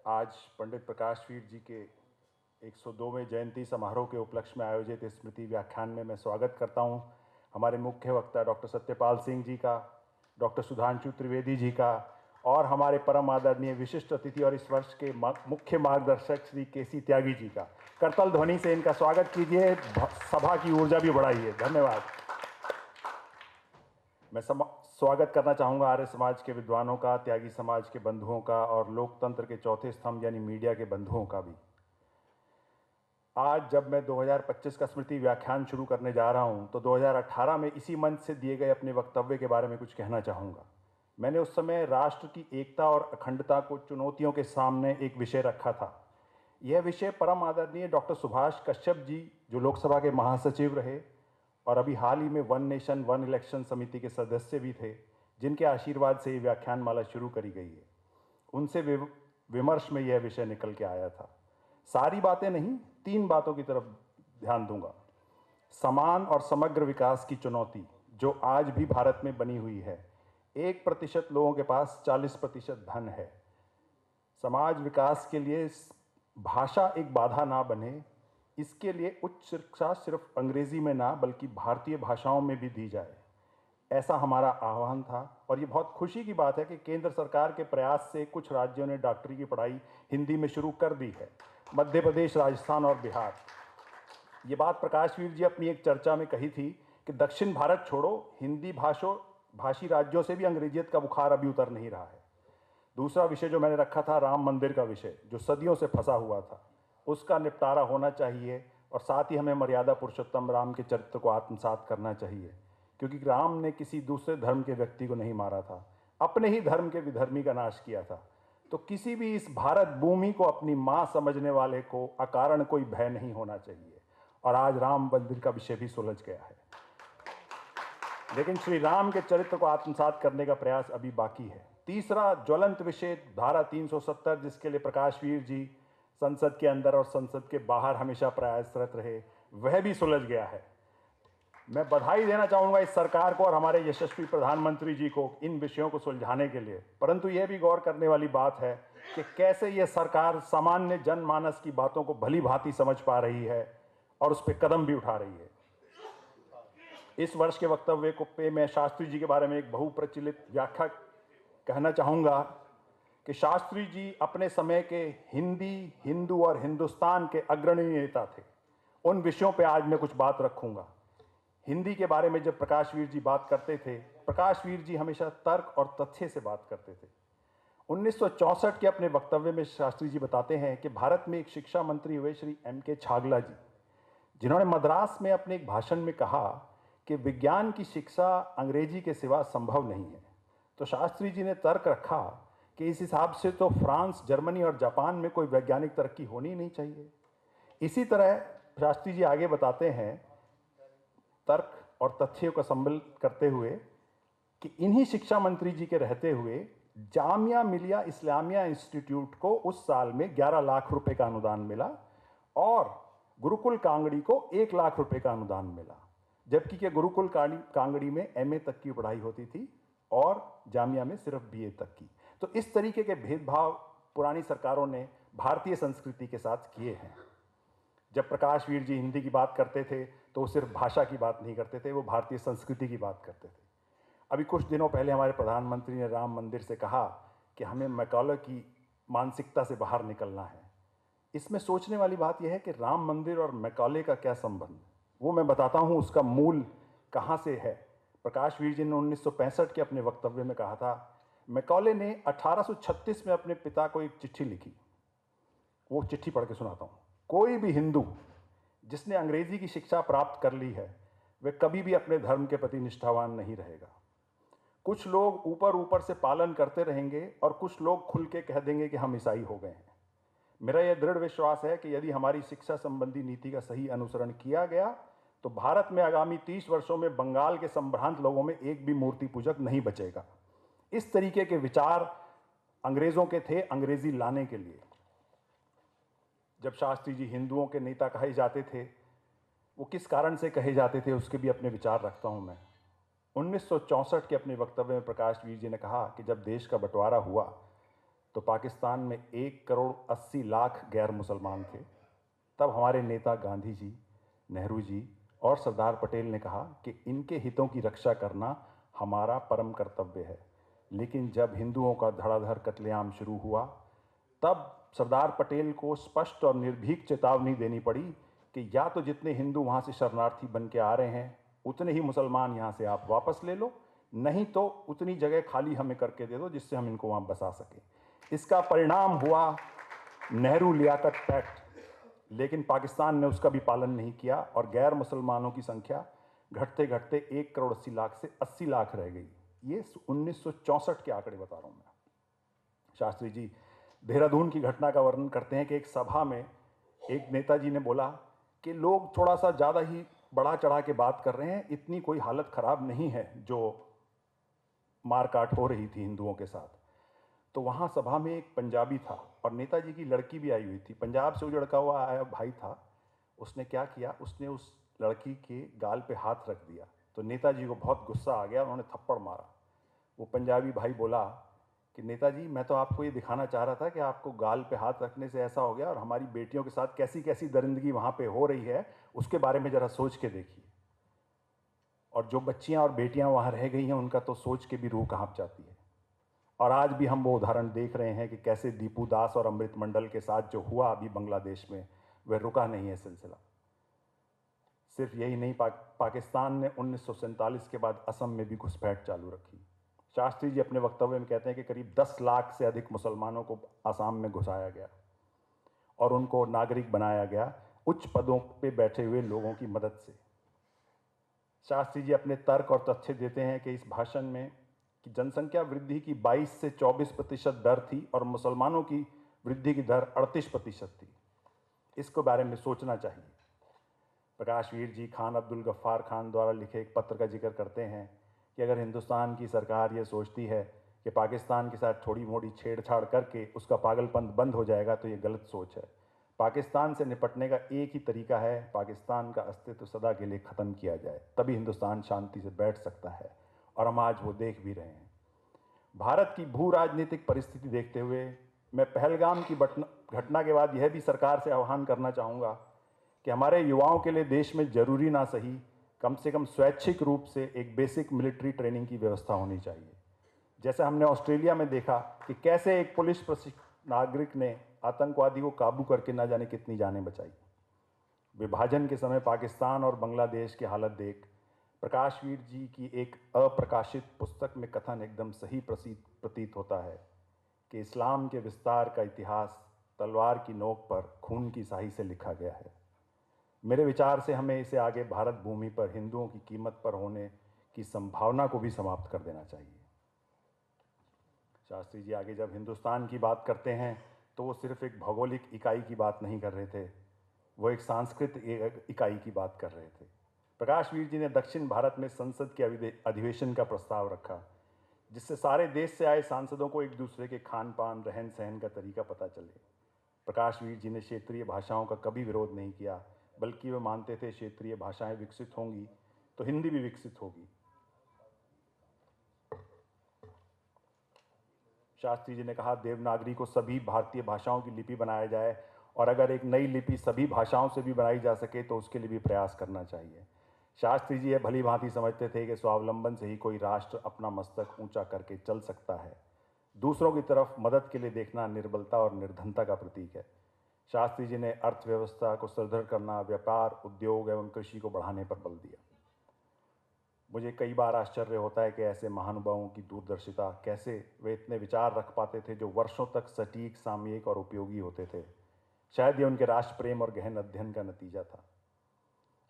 आज पंडित प्रकाशवीर जी के 102वें जयंती समारोह के उपलक्ष्य में आयोजित स्मृति व्याख्यान में मैं स्वागत करता हूं हमारे मुख्य वक्ता डॉक्टर सत्यपाल सिंह जी का, डॉक्टर सुधांशु त्रिवेदी जी का और हमारे परम आदरणीय विशिष्ट अतिथि और इस वर्ष के मुख्य मार्गदर्शक श्री केसी त्यागी जी का। करतल ध्वनि से इनका स्वागत कीजिए, सभा की ऊर्जा भी बढ़ाइए। धन्यवाद। मैं स्वागत करना चाहूँगा आर्य समाज के विद्वानों का, त्यागी समाज के बंधुओं का और लोकतंत्र के चौथे स्तंभ यानी मीडिया के बंधुओं का भी। आज जब मैं 2025 का स्मृति व्याख्यान शुरू करने जा रहा हूं, तो 2018 में इसी मंच से दिए गए अपने वक्तव्य के बारे में कुछ कहना चाहूँगा। मैंने उस समय राष्ट्र की एकता और अखंडता को चुनौतियों के सामने एक विषय रखा था। यह विषय परम आदरणीय डॉक्टर सुभाष कश्यप जी, जो लोकसभा के महासचिव रहे और अभी हाल ही में वन नेशन वन इलेक्शन समिति के सदस्य भी थे, जिनके आशीर्वाद से ये व्याख्यानमाला शुरू करी गई है, उनसे विमर्श में यह विषय निकल के आया था। सारी बातें नहीं, 3 बातों की तरफ ध्यान दूंगा। समान और समग्र विकास की चुनौती जो आज भी भारत में बनी हुई है। 1% लोगों के पास 40% धन है। समाज विकास के लिए भाषा एक बाधा ना बने, इसके लिए उच्च शिक्षा सिर्फ अंग्रेजी में ना बल्कि भारतीय भाषाओं में भी दी जाए, ऐसा हमारा आह्वान था। और ये बहुत खुशी की बात है कि केंद्र सरकार के प्रयास से कुछ राज्यों ने डॉक्टरी की पढ़ाई हिंदी में शुरू कर दी है, मध्य प्रदेश, राजस्थान और बिहार। ये बात प्रकाशवीर जी अपनी एक चर्चा में कही थी कि दक्षिण भारत छोड़ो, हिंदी भाषी राज्यों से भी अंग्रेजियत का बुखार अभी उतर नहीं रहा है। दूसरा विषय जो मैंने रखा था, राम मंदिर का विषय, जो सदियों से फंसा हुआ था, उसका निपटारा होना चाहिए। और साथ ही हमें मर्यादा पुरुषोत्तम राम के चरित्र को आत्मसात करना चाहिए, क्योंकि राम ने किसी दूसरे धर्म के व्यक्ति को नहीं मारा था, अपने ही धर्म के विधर्मी का नाश किया था। तो किसी भी इस भारत भूमि को अपनी मां समझने वाले को अकारण कोई भय नहीं होना चाहिए। और आज राम मंदिर का विषय भी सुलझ गया है, लेकिन श्री राम के चरित्र को आत्मसात करने का प्रयास अभी बाकी है। तीसरा ज्वलंत विषय धारा 370, जिसके लिए प्रकाशवीर जी संसद के अंदर और संसद के बाहर हमेशा प्रयासरत रहे, वह भी सुलझ गया है। मैं बधाई देना चाहूंगा इस सरकार को और हमारे यशस्वी प्रधानमंत्री जी को इन विषयों को सुलझाने के लिए। परंतु यह भी गौर करने वाली बात है कि कैसे यह सरकार सामान्य जनमानस की बातों को भली भांति समझ पा रही है और उस पर कदम भी उठा रही है। इस वर्ष के वक्तव्य को पे मैं शास्त्री जी के बारे में एक बहुप्रचलित व्याख्या कहना चाहूँगा कि शास्त्री जी अपने समय के हिंदी, हिंदू और हिंदुस्तान के अग्रणी नेता थे। उन विषयों पे आज मैं कुछ बात रखूँगा। हिंदी के बारे में जब प्रकाशवीर जी बात करते थे, प्रकाशवीर जी हमेशा तर्क और तथ्य से बात करते थे। 1964 के अपने वक्तव्य में शास्त्री जी बताते हैं कि भारत में एक शिक्षा मंत्री हुए श्री M.K. छागला जी, जिन्होंने मद्रास में अपने एक भाषण में कहा कि विज्ञान की शिक्षा अंग्रेजी के सिवा संभव नहीं है। तो शास्त्री जी ने तर्क रखा कि इस हिसाब से तो फ्रांस, जर्मनी और जापान में कोई वैज्ञानिक तरक्की होनी नहीं चाहिए। इसी तरह शास्त्री जी आगे बताते हैं, तर्क और तथ्यों का सम्मिलित करते हुए, कि इन्हीं शिक्षा मंत्री जी के रहते हुए जामिया मिलिया इस्लामिया इंस्टीट्यूट को उस साल में 11 लाख रुपए का अनुदान मिला और गुरुकुल कांगड़ी को 1 लाख रुपए का अनुदान मिला, जबकि के गुरुकुल कांगड़ी में MA तक की पढ़ाई होती थी और जामिया में सिर्फ BA तक की। तो इस तरीके के भेदभाव पुरानी सरकारों ने भारतीय संस्कृति के साथ किए हैं। जब प्रकाशवीर जी हिंदी की बात करते थे तो वो सिर्फ भाषा की बात नहीं करते थे, वो भारतीय संस्कृति की बात करते थे। अभी कुछ दिनों पहले हमारे प्रधानमंत्री ने राम मंदिर से कहा कि हमें मैकॉले की मानसिकता से बाहर निकलना है। इसमें सोचने वाली बात यह है कि राम मंदिर और मैकॉले का क्या संबंध, वो मैं बताता हूँ उसका मूल कहाँ से है। प्रकाशवीर जी ने 1965 के अपने वक्तव्य में कहा था, मैकॉले ने 1836 में अपने पिता को एक चिट्ठी लिखी। वो चिट्ठी पढ़ के सुनाता हूँ। कोई भी हिंदू जिसने अंग्रेजी की शिक्षा प्राप्त कर ली है, वह कभी भी अपने धर्म के प्रति निष्ठावान नहीं रहेगा। कुछ लोग ऊपर ऊपर से पालन करते रहेंगे और कुछ लोग खुल के कह देंगे कि हम ईसाई हो गए हैं। मेरा यह दृढ़ विश्वास है कि यदि हमारी शिक्षा संबंधी नीति का सही अनुसरण किया गया तो भारत में आगामी 30 वर्षों में बंगाल के संभ्रांत लोगों में एक भी मूर्ति पूजक नहीं बचेगा। इस तरीके के विचार अंग्रेजों के थे, अंग्रेजी लाने के लिए। जब शास्त्री जी हिंदुओं के नेता कहे जाते थे, वो किस कारण से कहे जाते थे, उसके भी अपने विचार रखता हूं मैं। 1964 के अपने वक्तव्य में प्रकाशवीर जी ने कहा कि जब देश का बंटवारा हुआ तो पाकिस्तान में 1,80,00,000 गैर मुसलमान थे। तब हमारे नेता गांधी जी, नेहरू जी और सरदार पटेल ने कहा कि इनके हितों की रक्षा करना हमारा परम कर्तव्य है। लेकिन जब हिंदुओं का धड़ाधड़ कत्लेआम शुरू हुआ, तब सरदार पटेल को स्पष्ट और निर्भीक चेतावनी देनी पड़ी कि या तो जितने हिंदू वहाँ से शरणार्थी बन के आ रहे हैं उतने ही मुसलमान यहाँ से आप वापस ले लो, नहीं तो उतनी जगह खाली हमें करके दे दो जिससे हम इनको वहाँ बसा सकें। इसका परिणाम हुआ नेहरू लियाकत पैक्ट, लेकिन पाकिस्तान ने उसका भी पालन नहीं किया और गैर मुसलमानों की संख्या घटते घटते 1,80,00,000 से 80 लाख रह गई। ये 1964 के आंकड़े बता रहा हूँ मैं। शास्त्री जी देहरादून की घटना का वर्णन करते हैं कि एक सभा में एक नेताजी ने बोला कि लोग थोड़ा सा ज़्यादा ही बढ़ा चढ़ा के बात कर रहे हैं, इतनी कोई हालत ख़राब नहीं है जो मारकाट हो रही थी हिंदुओं के साथ। तो वहाँ सभा में एक पंजाबी था और नेताजी की लड़की भी आई हुई थी। पंजाब से उजड़का हुआ आया भाई था। उसने क्या किया, उसने उस लड़की के गाल पे हाथ रख दिया। तो नेताजी को बहुत गुस्सा आ गया, उन्होंने थप्पड़ मारा। वो पंजाबी भाई बोला कि नेताजी, मैं तो आपको ये दिखाना चाह रहा था कि आपको गाल पे हाथ रखने से ऐसा हो गया, और हमारी बेटियों के साथ कैसी कैसी दरिंदगी वहाँ पे हो रही है उसके बारे में ज़रा सोच के देखिए। और जो बच्चियाँ और बेटियाँ वहाँ रह गई हैं उनका तो सोच के भी रूह कांप जाती है। और आज भी हम वो उदाहरण देख रहे हैं कि कैसे दीपू दास और अमृत मंडल के साथ जो हुआ अभी बांग्लादेश में, वह रुका नहीं है सिलसिला। सिर्फ यही नहीं, पाकिस्तान ने 1947 के बाद असम में भी घुसपैठ चालू रखी। शास्त्री जी अपने वक्तव्य में कहते हैं कि करीब 10 लाख से अधिक मुसलमानों को असम में घुसाया गया और उनको नागरिक बनाया गया उच्च पदों पे बैठे हुए लोगों की मदद से। शास्त्री जी अपने तर्क और तथ्य देते हैं कि इस भाषण में कि जनसंख्या वृद्धि की 22 से 24% दर थी और मुसलमानों की वृद्धि की दर 38% थी। इसके बारे में सोचना चाहिए। प्रकाशवीर जी खान अब्दुल गफ्फार खान द्वारा लिखे एक पत्र का जिक्र करते हैं कि अगर हिंदुस्तान की सरकार ये सोचती है कि पाकिस्तान के साथ थोड़ी मोड़ी छेड़छाड़ करके उसका पागलपन बंद हो जाएगा तो ये गलत सोच है। पाकिस्तान से निपटने का एक ही तरीका है, पाकिस्तान का अस्तित्व सदा के लिए ख़त्म किया जाए, तभी हिंदुस्तान शांति से बैठ सकता है, और हम आज वो देख भी रहे हैं। भारत की भू राजनीतिक परिस्थिति देखते हुए मैं पहलगाम की घटना के बाद यह भी सरकार से आह्वान करना चाहूँगा कि हमारे युवाओं के लिए देश में जरूरी ना सही, कम से कम स्वैच्छिक रूप से एक बेसिक मिलिट्री ट्रेनिंग की व्यवस्था होनी चाहिए। जैसे हमने ऑस्ट्रेलिया में देखा कि कैसे एक पुलिस नागरिक ने आतंकवादी को काबू करके ना जाने कितनी जानें बचाई। विभाजन के समय पाकिस्तान और बांग्लादेश की हालत देख प्रकाशवीर जी की एक अप्रकाशित पुस्तक में कथन एकदम सही प्रतीत होता है कि इस्लाम के विस्तार का इतिहास तलवार की नोक पर खून की स्याही से लिखा गया है। मेरे विचार से हमें इसे आगे भारत भूमि पर हिंदुओं की कीमत पर होने की संभावना को भी समाप्त कर देना चाहिए। शास्त्री जी आगे जब हिंदुस्तान की बात करते हैं तो वो सिर्फ एक भौगोलिक इकाई की बात नहीं कर रहे थे, वो एक सांस्कृतिक इकाई की बात कर रहे थे। प्रकाशवीर जी ने दक्षिण भारत में संसद के अधिवेशन का प्रस्ताव रखा, जिससे सारे देश से आए सांसदों को एक दूसरे के खान पान, रहन सहन का तरीका पता चले। प्रकाशवीर जी ने क्षेत्रीय भाषाओं का कभी विरोध नहीं किया, बल्कि वे मानते थे क्षेत्रीय भाषाएं विकसित होंगी तो हिंदी भी विकसित होगी। शास्त्री जी ने कहा, देवनागरी को सभी भारतीय भाषाओं की लिपि बनाया जाए, और अगर एक नई लिपि सभी भाषाओं से भी बनाई जा सके तो उसके लिए भी प्रयास करना चाहिए। शास्त्री जी यह भली भांति समझते थे कि स्वावलंबन से ही कोई राष्ट्र अपना मस्तक ऊंचा करके चल सकता है। दूसरों की तरफ मदद के लिए देखना निर्बलता और निर्धनता का प्रतीक है। शास्त्री जी ने अर्थव्यवस्था को सुदृढ़ करना, व्यापार, उद्योग एवं कृषि को बढ़ाने पर बल दिया। मुझे कई बार आश्चर्य होता है कि ऐसे महानुभावों की दूरदर्शिता, कैसे वे इतने विचार रख पाते थे जो वर्षों तक सटीक, सामयिक और उपयोगी होते थे। शायद ये उनके राष्ट्र प्रेम और गहन अध्ययन का नतीजा था।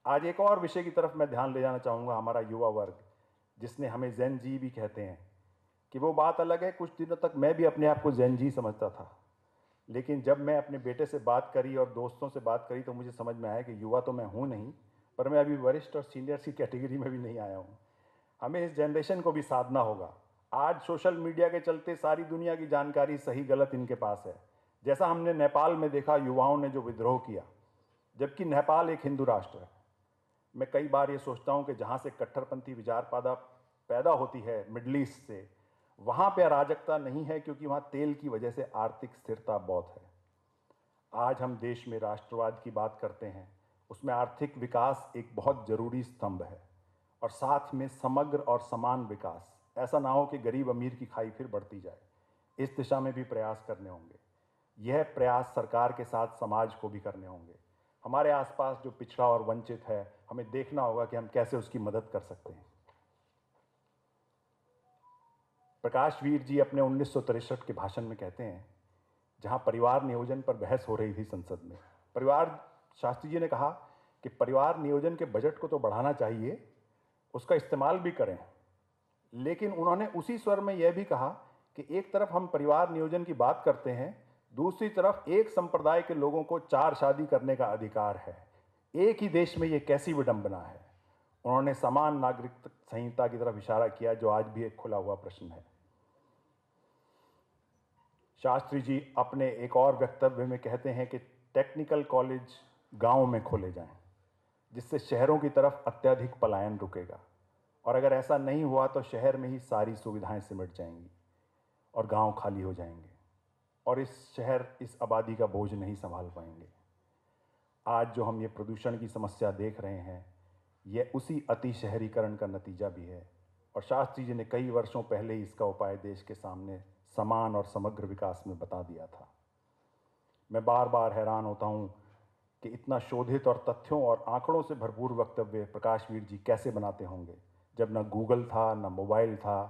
आज एक और विषय की तरफ मैं ध्यान ले जाना चाहूँगा, हमारा युवा वर्ग, जिसने हमें जेन जी भी कहते हैं। कि वो बात अलग है, कुछ दिनों तक मैं भी अपने आप को जेन जी समझता था, लेकिन जब मैं अपने बेटे से बात करी और दोस्तों से बात करी तो मुझे समझ में आया कि युवा तो मैं हूँ नहीं, पर मैं अभी वरिष्ठ और सीनियर की कैटेगरी में भी नहीं आया हूँ। हमें इस जनरेशन को भी साधना होगा। आज सोशल मीडिया के चलते सारी दुनिया की जानकारी सही गलत इनके पास है। जैसा हमने नेपाल में देखा, युवाओं ने जो विद्रोह किया, जबकि नेपाल एक हिंदू राष्ट्र है। मैं कई बार ये सोचता हूँ कि जहाँ से कट्टरपंथी विचार पैदा होती है मिडल ईस्ट से, वहाँ पे अराजकता नहीं है क्योंकि वहाँ तेल की वजह से आर्थिक स्थिरता बहुत है। आज हम देश में राष्ट्रवाद की बात करते हैं, उसमें आर्थिक विकास एक बहुत जरूरी स्तंभ है और साथ में समग्र और समान विकास। ऐसा ना हो कि गरीब अमीर की खाई फिर बढ़ती जाए। इस दिशा में भी प्रयास करने होंगे। यह प्रयास सरकार के साथ समाज को भी करने होंगे। हमारे आसपास जो पिछड़ा और वंचित है, हमें देखना होगा कि हम कैसे उसकी मदद कर सकते हैं। प्रकाश वीर जी अपने 1963 के भाषण में कहते हैं, जहां परिवार नियोजन पर बहस हो रही थी संसद में, शास्त्री जी ने कहा कि परिवार नियोजन के बजट को तो बढ़ाना चाहिए, उसका इस्तेमाल भी करें, लेकिन उन्होंने उसी स्वर में यह भी कहा कि एक तरफ हम परिवार नियोजन की बात करते हैं, दूसरी तरफ एक संप्रदाय के लोगों को 4 शादी करने का अधिकार है। एक ही देश में यह कैसी विडंबना है। उन्होंने समान नागरिक संहिता की तरफ इशारा किया, जो आज भी एक खुला हुआ प्रश्न है। शास्त्री जी अपने एक और वक्तव्य में कहते हैं कि टेक्निकल कॉलेज गांव में खोले जाएं, जिससे शहरों की तरफ अत्यधिक पलायन रुकेगा, और अगर ऐसा नहीं हुआ तो शहर में ही सारी सुविधाएं सिमट जाएंगी और गांव खाली हो जाएंगे और शहर इस आबादी का बोझ नहीं संभाल पाएंगे। आज जो हम ये प्रदूषण की समस्या देख रहे हैं, यह उसी अति शहरीकरण का नतीजा भी है, और शास्त्री जी ने कई वर्षों पहले ही इसका उपाय देश के सामने समान और समग्र विकास में बता दिया था। मैं बार बार हैरान होता हूँ कि इतना शोधित और तथ्यों और आंकड़ों से भरपूर वक्तव्य प्रकाश वीर जी कैसे बनाते होंगे, जब ना गूगल था, ना मोबाइल था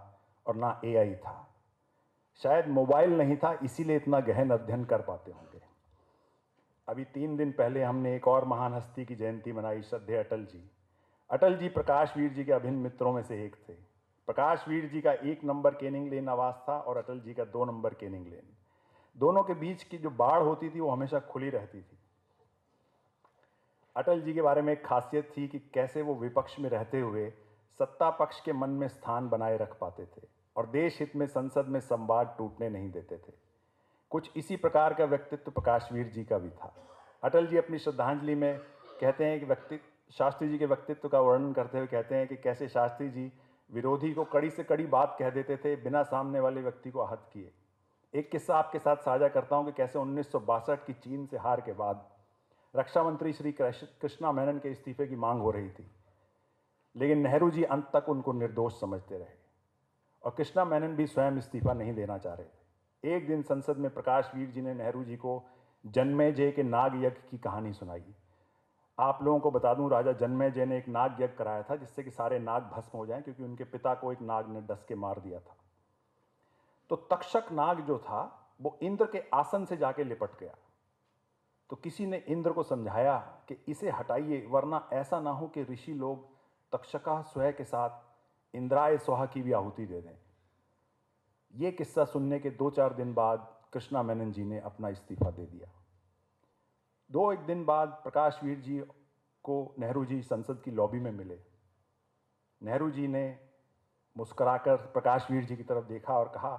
और ना एआई था। शायद मोबाइल नहीं था, इसीलिए इतना गहन अध्ययन कर पाते होंगे। अभी 3 दिन पहले हमने एक और महान हस्ती की जयंती मनाई, श्रद्धेय अटल जी। अटल जी प्रकाश वीर जी के अभिन्न मित्रों में से एक थे। प्रकाश वीर जी का 1 नंबर केनिंग लेन आवास था और अटल जी का 2 नंबर केनिंग लेन। दोनों के बीच की जो बाढ़ होती थी वो हमेशा खुली रहती थी। अटल जी के बारे में एक खासियत थी कि कैसे वो विपक्ष में रहते हुए सत्ता पक्ष के मन में स्थान बनाए रख पाते थे और देश हित में संसद में संवाद टूटने नहीं देते थे। कुछ इसी प्रकार का व्यक्तित्व प्रकाश वीर जी का भी था। अटल जी अपनी श्रद्धांजलि में कहते हैं कि शास्त्री जी के व्यक्तित्व का वर्णन करते हुए कहते हैं कि कैसे शास्त्री जी विरोधी को कड़ी से कड़ी बात कह देते थे, बिना सामने वाले व्यक्ति को आहत किए। एक किस्सा आपके साथ साझा करता हूं कि कैसे 1962 की चीन से हार के बाद रक्षा मंत्री श्री कृष्णा मेनन के इस्तीफे की मांग हो रही थी, लेकिन नेहरू जी अंत तक उनको निर्दोष समझते रहे और कृष्णा मेनन भी स्वयं इस्तीफा नहीं देना चाह रहे थे। एक दिन संसद में प्रकाश वीर जी ने नेहरू जी को जन्मेजय के नाग यज्ञ की कहानी सुनाई। आप लोगों को बता दूं, राजा जन्मेजय ने एक नाग यज्ञ कराया था जिससे कि सारे नाग भस्म हो जाएं, क्योंकि उनके पिता को एक नाग ने डस के मार दिया था। तो तक्षक नाग जो था वो इंद्र के आसन से जाके लिपट गया। तो किसी ने इंद्र को समझाया कि इसे हटाइए, वरना ऐसा ना हो कि ऋषि लोग तक्षका स्वयं के साथ इंद्राय स्वाहा की भी आहुति दे दें। यह किस्सा सुनने के 2-4 दिन बाद कृष्णा मेनन जी ने अपना इस्तीफा दे दिया। 2-1 दिन बाद प्रकाश वीर जी को नेहरू जी संसद की लॉबी में मिले। नेहरू जी ने मुस्कुराकर प्रकाश वीर जी की तरफ देखा और कहा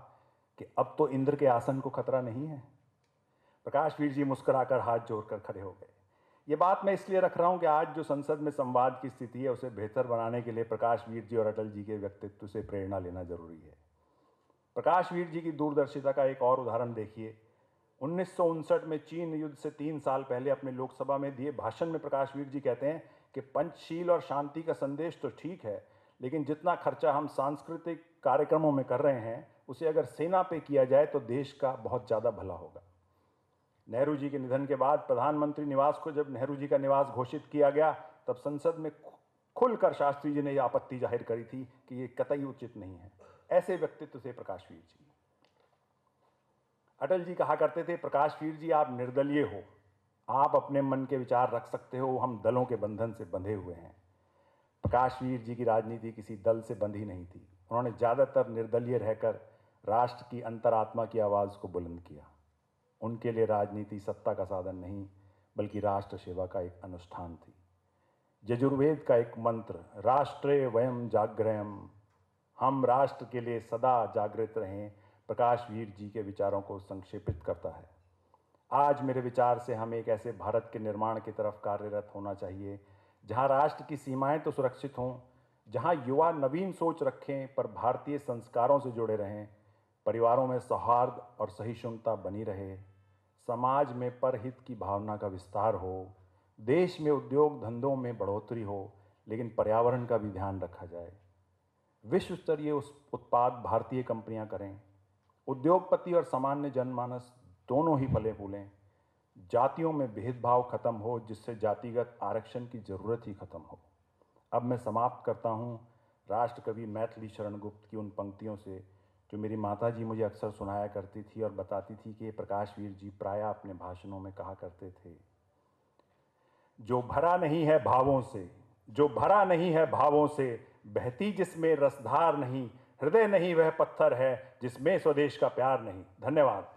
कि अब तो इंद्र के आसन को खतरा नहीं है। प्रकाश वीर जी मुस्कुराकर हाथ जोड़कर खड़े हो गए। ये बात मैं इसलिए रख रहा हूं कि आज जो संसद में संवाद की स्थिति है उसे बेहतर बनाने के लिए प्रकाश वीर जी और अटल जी के व्यक्तित्व से प्रेरणा लेना जरूरी है। प्रकाश वीर जी की दूरदर्शिता का एक और उदाहरण देखिए। 1959 में चीन युद्ध से 3 साल पहले अपने लोकसभा में दिए भाषण में प्रकाश वीर जी कहते हैं कि पंचशील और शांति का संदेश तो ठीक है, लेकिन जितना खर्चा हम सांस्कृतिक कार्यक्रमों में कर रहे हैं उसे अगर सेना पे किया जाए तो देश का बहुत ज़्यादा भला होगा। नेहरू जी के निधन के बाद प्रधानमंत्री निवास को जब नेहरू जी का निवास घोषित किया गया, तब संसद में खुलकर शास्त्री जी ने यह आपत्ति जाहिर करी थी कि यह कतई उचित नहीं है। ऐसे व्यक्तित्व थे प्रकाश वीर जी। अटल जी कहा करते थे, प्रकाश वीर जी आप निर्दलीय हो, आप अपने मन के विचार रख सकते हो, हम दलों के बंधन से बंधे हुए हैं। प्रकाश वीर जी की राजनीति किसी दल से बंधी नहीं थी। उन्होंने ज़्यादातर निर्दलीय रहकर राष्ट्र की अंतरात्मा की आवाज़ को बुलंद किया। उनके लिए राजनीति सत्ता का साधन नहीं, बल्कि राष्ट्र सेवा का एक अनुष्ठान थी। यजुर्वेद का एक मंत्र, राष्ट्रे वयम जाग्रयम, हम राष्ट्र के लिए सदा जागृत रहें, प्रकाश वीर जी के विचारों को संक्षेपित करता है। आज मेरे विचार से हमें एक ऐसे भारत के निर्माण की तरफ कार्यरत होना चाहिए जहां राष्ट्र की सीमाएं तो सुरक्षित हों, जहां युवा नवीन सोच रखें पर भारतीय संस्कारों से जुड़े रहें, परिवारों में सौहार्द और सहिष्णुता बनी रहे, समाज में परहित की भावना का विस्तार हो, देश में उद्योग धंधों में बढ़ोतरी हो, लेकिन पर्यावरण का भी ध्यान रखा जाए। विश्व स्तरीय उत्पाद भारतीय कंपनियां करें, उद्योगपति और सामान्य जनमानस दोनों ही फले फूलें, जातियों में भेदभाव खत्म हो, जिससे जातिगत आरक्षण की जरूरत ही खत्म हो। अब मैं समाप्त करता हूँ राष्ट्रकवि मैथिली शरण गुप्त की उन पंक्तियों से जो मेरी माताजी मुझे अक्सर सुनाया करती थी और बताती थी कि ये प्रकाश वीर जी प्रायः अपने भाषणों में कहा करते थे। जो भरा नहीं है भावों से, जो भरा नहीं है भावों से, बहती जिसमें रसधार नहीं, हृदय नहीं वह पत्थर है जिसमें स्वदेश का प्यार नहीं। धन्यवाद।